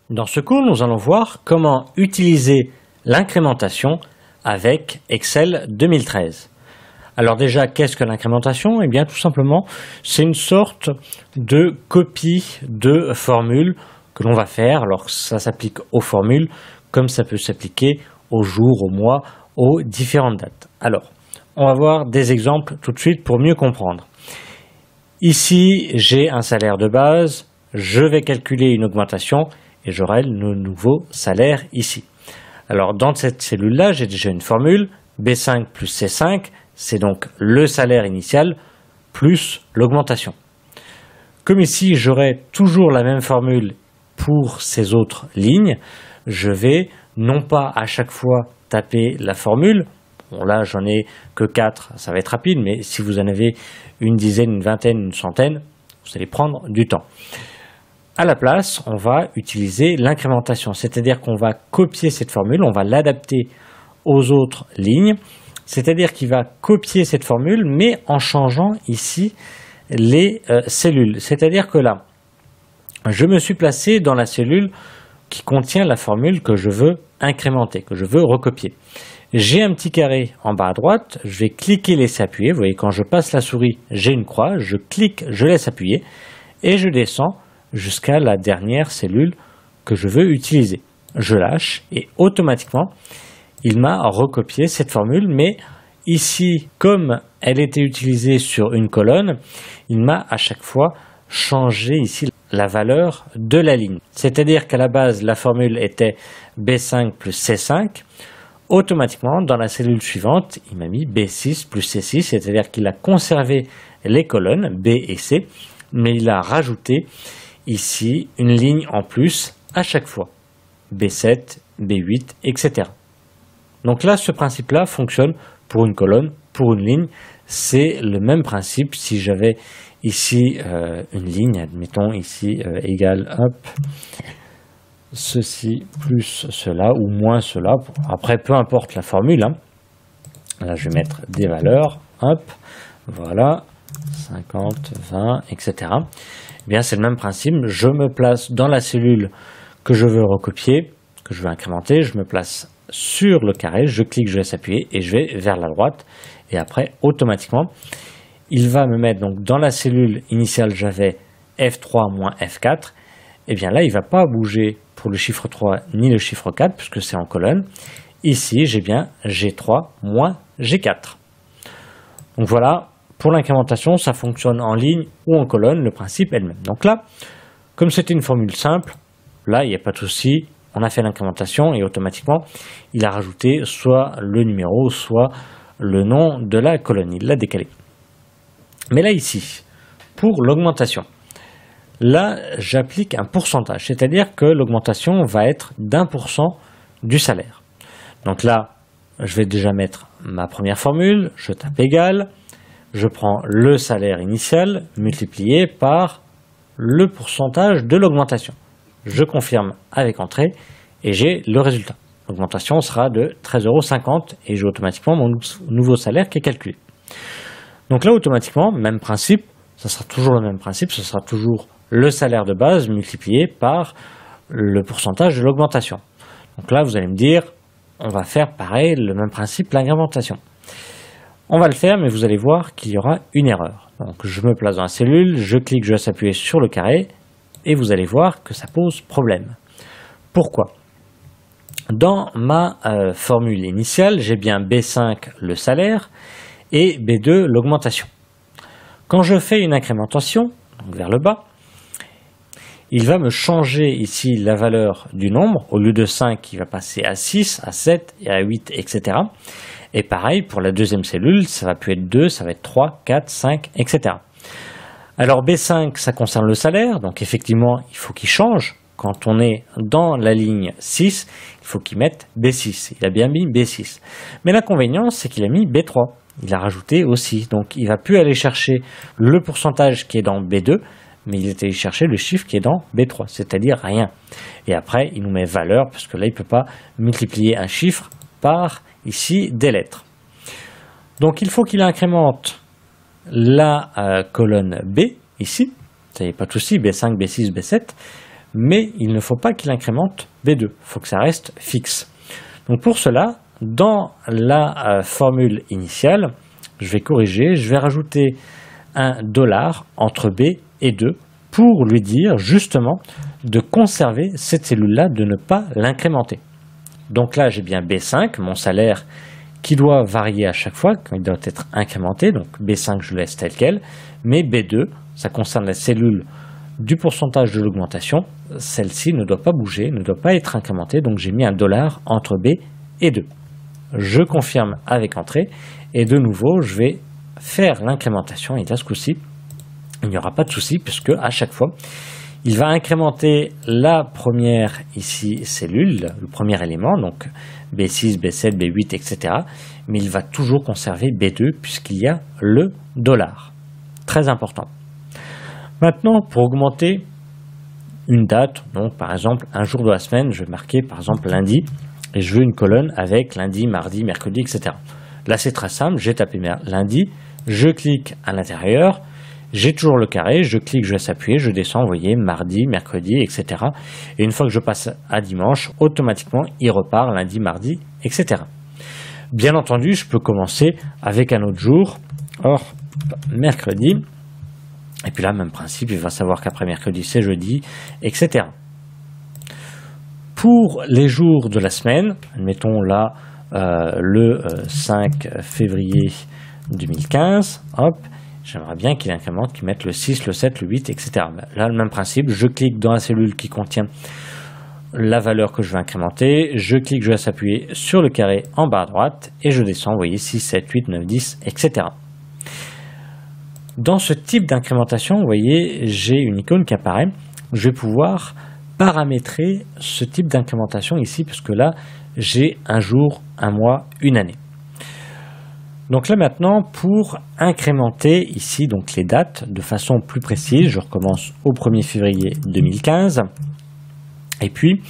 Dans ce cours, nous allons voir comment utiliser l'incrémentation avec Excel 2013. Alors déjà, qu'est-ce que l'incrémentation? Eh bien, tout simplement, c'est une sorte de copie de formule que l'on va faire. Alors, ça s'applique aux formules comme ça peut s'appliquer aux jours, aux mois, aux différentes dates. Alors, on va voir des exemples tout de suite pour mieux comprendre. Ici, j'ai un salaire de base, je vais calculer une augmentation et j'aurai le nouveau salaire ici. Alors dans cette cellule-là, j'ai déjà une formule, B5 plus C5, c'est donc le salaire initial plus l'augmentation. Comme ici, j'aurai toujours la même formule pour ces autres lignes, je vais non pas à chaque fois taper la formule, bon là j'en ai que 4, ça va être rapide, mais si vous en avez une dizaine, une vingtaine, une centaine, vous allez prendre du temps. À la place, on va utiliser l'incrémentation, c'est-à-dire qu'on va copier cette formule, on va l'adapter aux autres lignes, c'est-à-dire qu'il va copier cette formule, mais en changeant ici les cellules. C'est-à-dire que là, je me suis placé dans la cellule qui contient la formule que je veux incrémenter, que je veux recopier. J'ai un petit carré en bas à droite, je vais cliquer laisser appuyer. Vous voyez, quand je passe la souris, j'ai une croix, je clique, je laisse appuyer et je descends jusqu'à la dernière cellule que je veux utiliser. Je lâche et automatiquement, il m'a recopié cette formule, mais ici, comme elle était utilisée sur une colonne, il m'a à chaque fois changé ici la valeur de la ligne. C'est-à-dire qu'à la base, la formule était B5 plus C5. Automatiquement, dans la cellule suivante, il m'a mis B6 plus C6, c'est-à-dire qu'il a conservé les colonnes B et C, mais il a rajouté ici une ligne en plus à chaque fois, B7, B8, etc. Donc là, ce principe-là fonctionne pour une colonne, pour une ligne. C'est le même principe si j'avais ici une ligne, admettons ici égale, hop, ceci plus cela ou moins cela. Après, peu importe la formule, hein. Là, je vais mettre des valeurs, hop, voilà, 50, 20, etc. Eh bien, c'est le même principe. Je me place dans la cellule que je veux recopier, que je veux incrémenter. Je me place sur le carré, je clique, je laisse appuyer et je vais vers la droite. Et après, automatiquement, il va me mettre donc dans la cellule initiale, j'avais F3 moins F4. Et bien là, il ne va pas bouger pour le chiffre 3 ni le chiffre 4 puisque c'est en colonne. Ici, j'ai bien G3 moins G4. Donc voilà, pour l'incrémentation, ça fonctionne en ligne ou en colonne, le principe est le même. Donc là, comme c'était une formule simple, là, il n'y a pas de souci. On a fait l'incrémentation et automatiquement, il a rajouté soit le numéro, soit le nom de la colonne. Il l'a décalé. Mais là, ici, pour l'augmentation, là, j'applique un pourcentage, c'est-à-dire que l'augmentation va être d'1% du salaire. Donc là, je vais déjà mettre ma première formule, je tape égal, je prends le salaire initial multiplié par le pourcentage de l'augmentation. Je confirme avec entrée et j'ai le résultat. L'augmentation sera de 13,50 € et j'ai automatiquement mon nouveau salaire qui est calculé. Donc là, automatiquement, même principe, ça sera toujours le même principe, ce sera toujours le salaire de base multiplié par le pourcentage de l'augmentation. Donc là, vous allez me dire, on va faire pareil, le même principe, l'incrémentation. On va le faire, mais vous allez voir qu'il y aura une erreur. Donc je me place dans la cellule, je clique, je laisse appuyer sur le carré, et vous allez voir que ça pose problème. Pourquoi? Dans ma formule initiale, j'ai bien B5 le salaire et B2 l'augmentation. Quand je fais une incrémentation, donc vers le bas, il va me changer ici la valeur du nombre. Au lieu de 5, il va passer à 6, à 7 et à 8, etc. Et pareil, pour la deuxième cellule, ça va plus être 2, ça va être 3, 4, 5, etc. Alors B5, ça concerne le salaire, donc effectivement, il faut qu'il change. Quand on est dans la ligne 6, il faut qu'il mette B6. Il a bien mis B6. Mais l'inconvénient, c'est qu'il a mis B3. Il a rajouté aussi. Donc il ne va plus aller chercher le pourcentage qui est dans B2, mais il est allé chercher le chiffre qui est dans B3, c'est-à-dire rien. Et après, il nous met valeur, parce que là, il ne peut pas multiplier un chiffre par, ici, des lettres. Donc il faut qu'il incrémente la colonne B, ici. Ça n'y a pas de souci, B5, B6, B7. mais il ne faut pas qu'il incrémente B2, il faut que ça reste fixe. Donc pour cela, dans la formule initiale, je vais corriger, je vais rajouter un $ entre B et 2 pour lui dire justement de conserver cette cellule-là, de ne pas l'incrémenter. Donc là, j'ai bien B5, mon salaire, qui doit varier à chaque fois, quand il doit être incrémenté. Donc B5, je le laisse tel quel, mais B2, ça concerne la cellule du pourcentage de l'augmentation. Celle-ci ne doit pas bouger, ne doit pas être incrémentée, donc j'ai mis un $ entre B et 2. Je confirme avec entrée, et de nouveau, je vais faire l'incrémentation, et à ce coup-ci, il n'y aura pas de souci, puisque à chaque fois, il va incrémenter la première ici cellule, le premier élément, donc B6, B7, B8, etc. Mais il va toujours conserver B2 puisqu'il y a le $. Très important. Maintenant, pour augmenter une date, donc par exemple un jour de la semaine, je vais marquer par exemple lundi, et je veux une colonne avec lundi, mardi, mercredi, etc. Là c'est très simple, j'ai tapé lundi, je clique à l'intérieur, j'ai toujours le carré, je clique, je laisse appuyer, je descends, vous voyez, mardi, mercredi, etc. Et une fois que je passe à dimanche, automatiquement, il repart lundi, mardi, etc. Bien entendu, je peux commencer avec un autre jour, or, mercredi, et puis là, même principe, il va savoir qu'après mercredi, c'est jeudi, etc. Pour les jours de la semaine, admettons là, le 5 février 2015, hop, j'aimerais bien qu'il incrémente, qu'il mette le 6, le 7, le 8, etc. Là, le même principe, je clique dans la cellule qui contient la valeur que je veux incrémenter, je clique, je laisse appuyer sur le carré en bas à droite, et je descends, vous voyez, 6, 7, 8, 9, 10, etc. Dans ce type d'incrémentation, vous voyez, j'ai une icône qui apparaît, je vais pouvoir paramétrer ce type d'incrémentation ici, puisque là, j'ai un jour, un mois, une année. Donc là maintenant, pour incrémenter ici donc les dates de façon plus précise, je recommence au 1er février 2015. Et puis,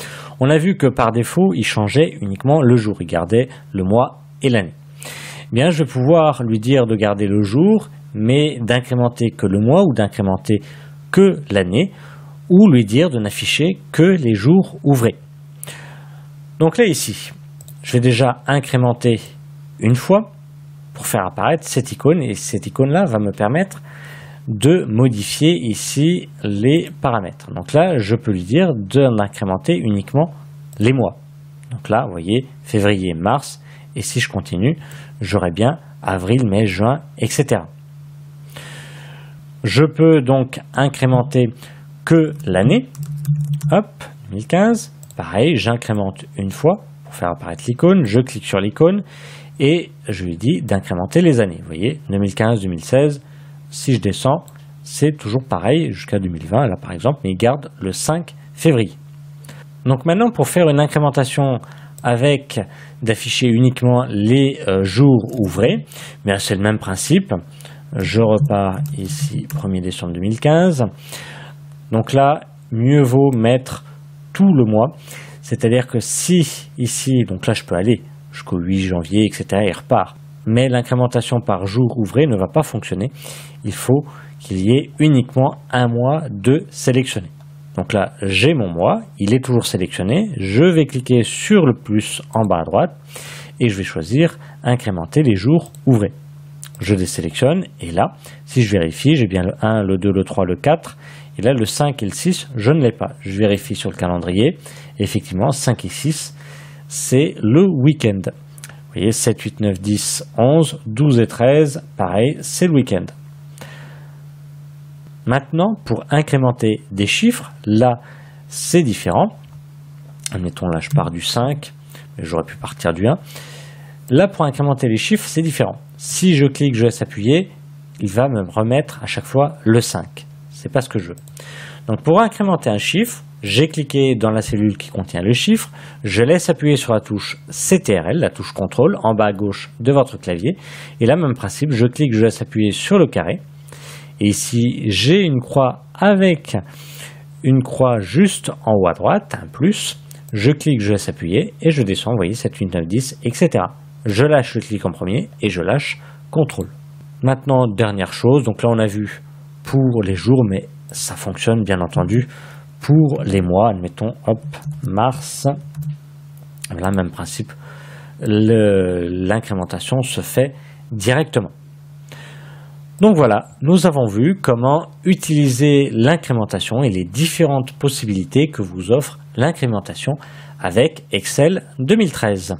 on a vu que par défaut, il changeait uniquement le jour, il gardait le mois et l'année. Bien, je vais pouvoir lui dire de garder le jour, mais d'incrémenter que le mois ou d'incrémenter que l'année, ou lui dire de n'afficher que les jours ouvrés. Donc là ici, je vais déjà incrémenter une fois, pour faire apparaître cette icône, et cette icône-là va me permettre de modifier ici les paramètres. Donc là, je peux lui dire d'incrémenter uniquement les mois. Donc là, vous voyez, février, mars, et si je continue, j'aurai bien avril, mai, juin, etc. Je peux donc incrémenter que l'année, hop, 2015, pareil, j'incrémente une fois pour faire apparaître l'icône, je clique sur l'icône, et je lui dis d'incrémenter les années. Vous voyez, 2015, 2016, si je descends, c'est toujours pareil jusqu'à 2020, là par exemple, mais il garde le 5 février. Donc maintenant, pour faire une incrémentation avec d'afficher uniquement les jours ouvrés, c'est le même principe. Je repars ici, 1er décembre 2015. Donc là, mieux vaut mettre tout le mois. C'est-à-dire que si ici, donc là je peux aller jusqu'au 8 janvier, etc., il repart. Mais l'incrémentation par jour ouvré ne va pas fonctionner. Il faut qu'il y ait uniquement un mois de sélectionné. Donc là, j'ai mon mois, il est toujours sélectionné. Je vais cliquer sur le plus en bas à droite et je vais choisir incrémenter les jours ouvrés. Je désélectionne et là, si je vérifie, j'ai bien le 1, le 2, le 3, le 4 et là le 5 et le 6, je ne l'ai pas. Je vérifie sur le calendrier. Et effectivement, 5 et 6, c'est le week-end. Vous voyez, 7, 8, 9, 10, 11, 12 et 13, pareil, c'est le week-end. Maintenant, pour incrémenter des chiffres, là, c'est différent. Admettons, là, je pars du 5, mais j'aurais pu partir du 1. Là, pour incrémenter les chiffres, c'est différent. Si je clique, je laisse appuyer, il va me remettre à chaque fois le 5. C'est pas ce que je veux. Donc, pour incrémenter un chiffre, j'ai cliqué dans la cellule qui contient le chiffre, je laisse appuyer sur la touche CTRL, la touche contrôle, en bas à gauche de votre clavier. Et là, même principe, je clique, je laisse appuyer sur le carré. Et ici, j'ai une croix avec une croix juste en haut à droite, un plus. Je clique, je laisse appuyer et je descends, vous voyez, 7, 8, 9, 10, etc. Je lâche le clic en premier et je lâche CTRL. Maintenant, dernière chose, donc là on a vu pour les jours, mais ça fonctionne bien entendu pour les mois, admettons, hop, mars, là, même principe, l'incrémentation se fait directement. Donc voilà, nous avons vu comment utiliser l'incrémentation et les différentes possibilités que vous offre l'incrémentation avec Excel 2013.